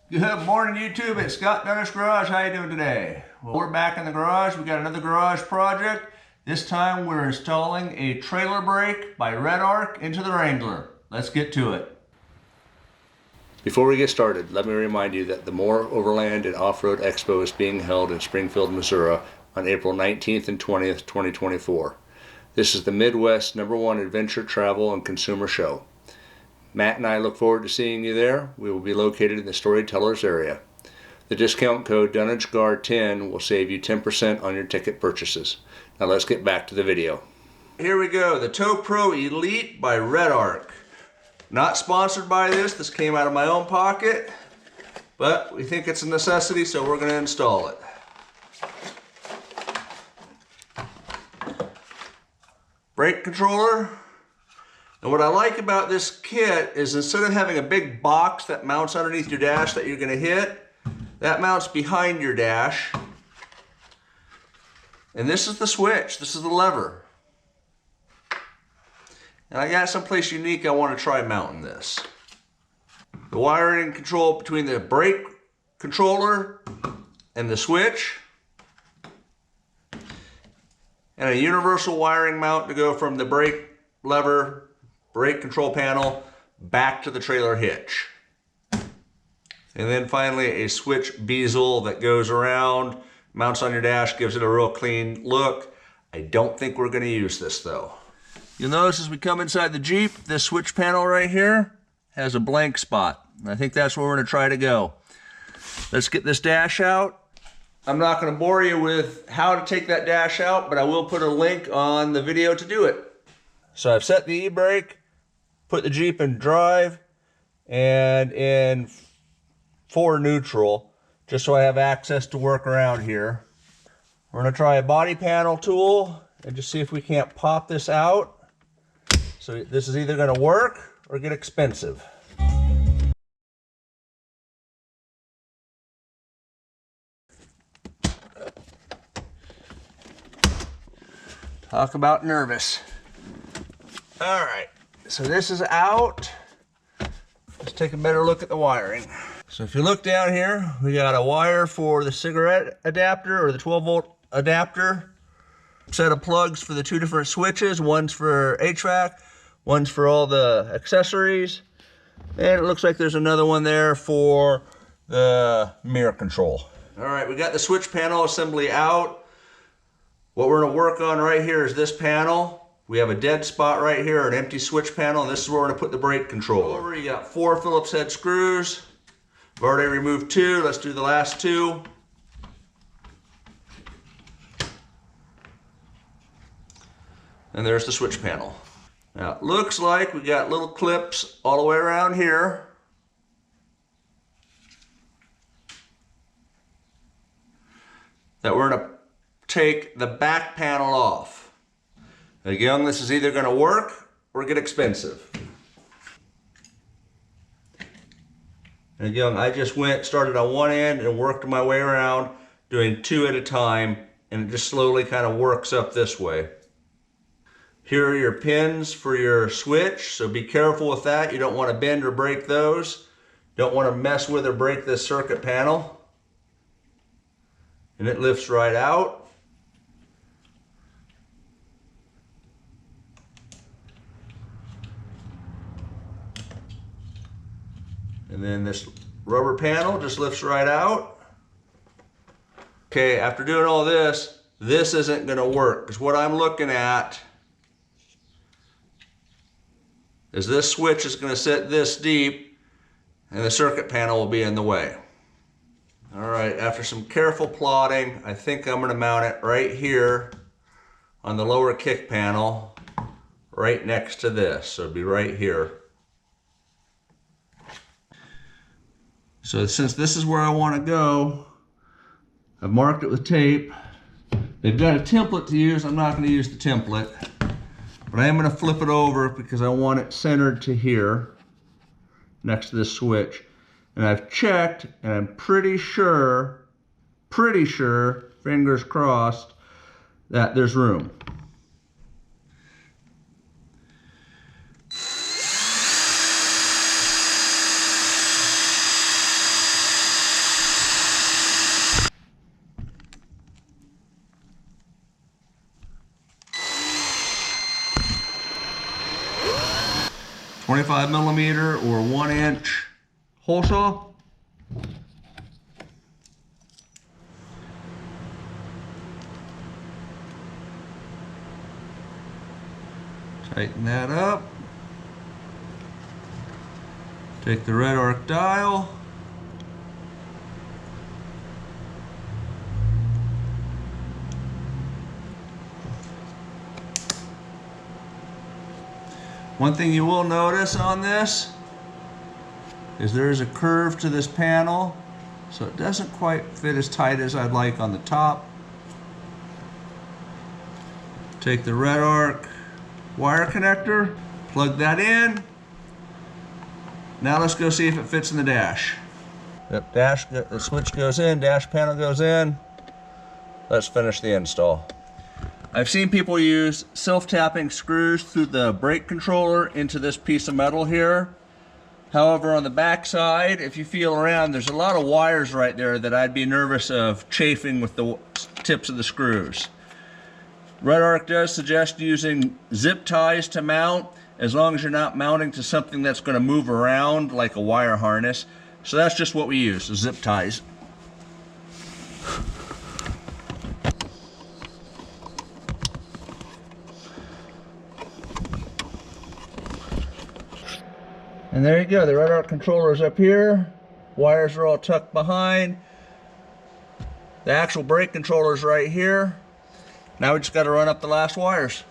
Good morning, YouTube. It's Scott Dunnage Garage. How you doing today? Well, we're back in the garage. We got another garage project. This time we're installing a trailer brake by Redarc into the Wrangler. Let's get to it. Before we get started, let me remind you that the More Overland and Off-Road Expo is being held in Springfield, Missouri on April 19th and 20th, 2024. This is the Midwest #1 adventure, travel, and consumer show. Matt and I look forward to seeing you there. We will be located in the Storytellers area. The discount code DunnageGuard10 will save you 10% on your ticket purchases. Now let's get back to the video. Here we go, the TowPro Elite by Redarc. Not sponsored by this. This came out of my own pocket, but we think it's a necessity, so we're going to install it. Brake controller. And what I like about this kit is instead of having a big box that mounts underneath your dash that you're going to hit, that mounts behind your dash. And this is the switch. This is the lever. And I got someplace unique I want to try mounting this. The wiring control between the brake controller and the switch. And a universal wiring mount to go from the brake lever, brake control panel, back to the trailer hitch. And then finally a switch bezel that goes around, mounts on your dash, gives it a real clean look. I don't think we're going to use this though. You'll notice as we come inside the Jeep, this switch panel right here has a blank spot. And I think that's where we're going to try to go. Let's get this dash out. I'm not going to bore you with how to take that dash out, but I will put a link on the video to do it. So I've set the e-brake, put the Jeep in drive and in 4 neutral, just so I have access to work around here. We're going to try a body panel tool and just see if we can't pop this out. So this is either going to work or get expensive. Talk about nervous. All right, so this is out. Let's take a better look at the wiring. So if you look down here, we got a wire for the cigarette adapter or the 12-volt adapter. Set of plugs for the 2 different switches. One's for HVAC, one's for all the accessories. And it looks like there's another one there for the mirror control. All right, we got the switch panel assembly out. What we're gonna work on right here is this panel. We have a dead spot right here, an empty switch panel, and this is where we're gonna put the brake controller. You got 4 Phillips head screws. I've already removed 2, let's do the last 2. And there's the switch panel. Now it looks like we got little clips all the way around here. That we're gonna take the back panel off. Again, this is either going to work or get expensive. And again, I just started on one end and worked my way around, doing 2 at a time, and it just slowly kind of works up this way. Here are your pins for your switch, so be careful with that. You don't want to bend or break those. Don't want to mess with or break this circuit panel. And it lifts right out. And then this rubber panel just lifts right out. Okay, after doing all this, this isn't going to work because what I'm looking at is this switch is going to sit this deep and the circuit panel will be in the way. All right, after some careful plotting, I think I'm going to mount it right here on the lower kick panel, right next to this. So it'll be right here. So since this is where I want to go, I've marked it with tape. They've got a template to use. I'm not going to use the template, but I am going to flip it over because I want it centered to here next to this switch. And I've checked and I'm pretty sure, fingers crossed, that there's room. 25 millimeter or 1 inch hole saw. Tighten that up. Take the Redarc dial. One thing you will notice on this is there's a curve to this panel, so it doesn't quite fit as tight as I'd like on the top. Take the Redarc wire connector, plug that in. Now let's go see if it fits in the dash. Yep, the switch goes in, dash panel goes in. Let's finish the install. I've seen people use self-tapping screws through the brake controller into this piece of metal here. However, on the back side, if you feel around, there's a lot of wires right there that I'd be nervous of chafing with the tips of the screws. Redarc does suggest using zip ties to mount, as long as you're not mounting to something that's going to move around like a wire harness. So that's just what we use, zip ties. And there you go, the Redarc controller is up here. Wires are all tucked behind. The actual brake controller is right here. Now we just got to run up the last wires.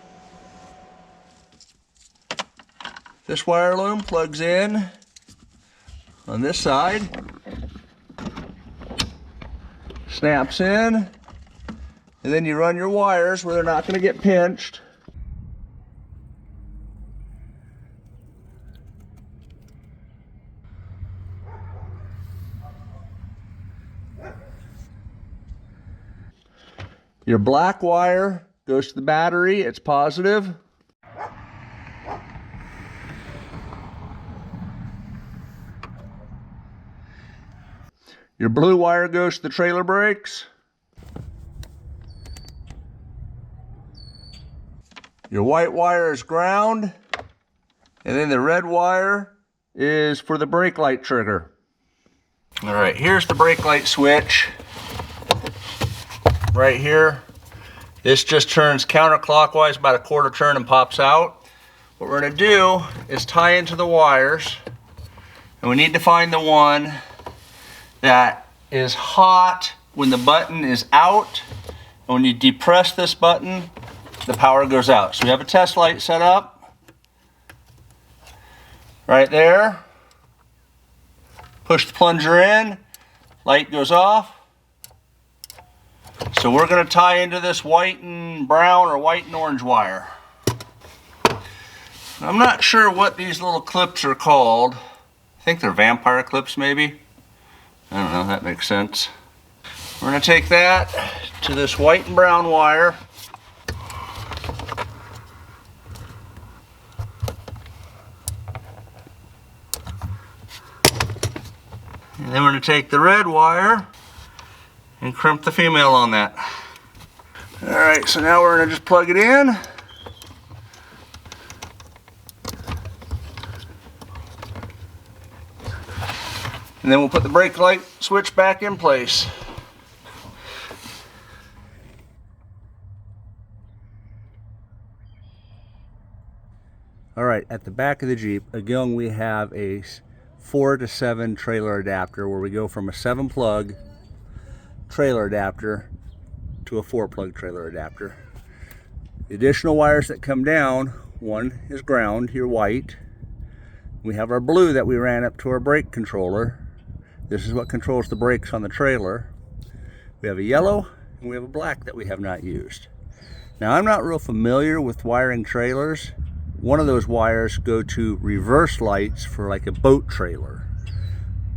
This wire loom plugs in on this side, snaps in, and then you run your wires where they're not going to get pinched. Your black wire goes to the battery, it's positive. Your blue wire goes to the trailer brakes. Your white wire is ground. And then the red wire is for the brake light trigger. All right, here's the brake light switch. Right here. This just turns counterclockwise about a quarter turn and pops out. What we're gonna do is tie into the wires. And we need to find the one that is hot when the button is out. And when you depress this button, the power goes out. So we have a test light set up right there. Push the plunger in, light goes off. So we're going to tie into this white and brown or white and orange wire. I'm not sure what these little clips are called. I think they're vampire clips maybe. I don't know, that makes sense. We're going to take that to this white and brown wire. And then we're going to take the red wire and crimp the female on that. All right, so now we're going to just plug it in. And then we'll put the brake light switch back in place. All right, at the back of the Jeep, again, we have a 4 to 7 trailer adapter where we go from a 7-plug trailer adapter to a 4-plug trailer adapter. The additional wires that come down, one is ground, here white. We have our blue that we ran up to our brake controller. This is what controls the brakes on the trailer. We have a yellow and we have a black that we have not used. Now, I'm not real familiar with wiring trailers. One of those wires go to reverse lights for like a boat trailer.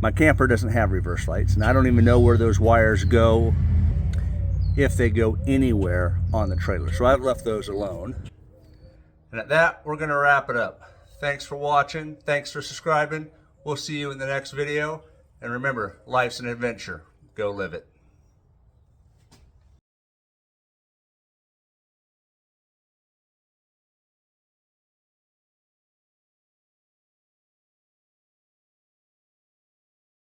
My camper doesn't have reverse lights, and I don't even know where those wires go, if they go anywhere on the trailer. So I've left those alone. And at that, we're gonna wrap it up. Thanks for watching, thanks for subscribing. We'll see you in the next video. And remember, life's an adventure. Go live it.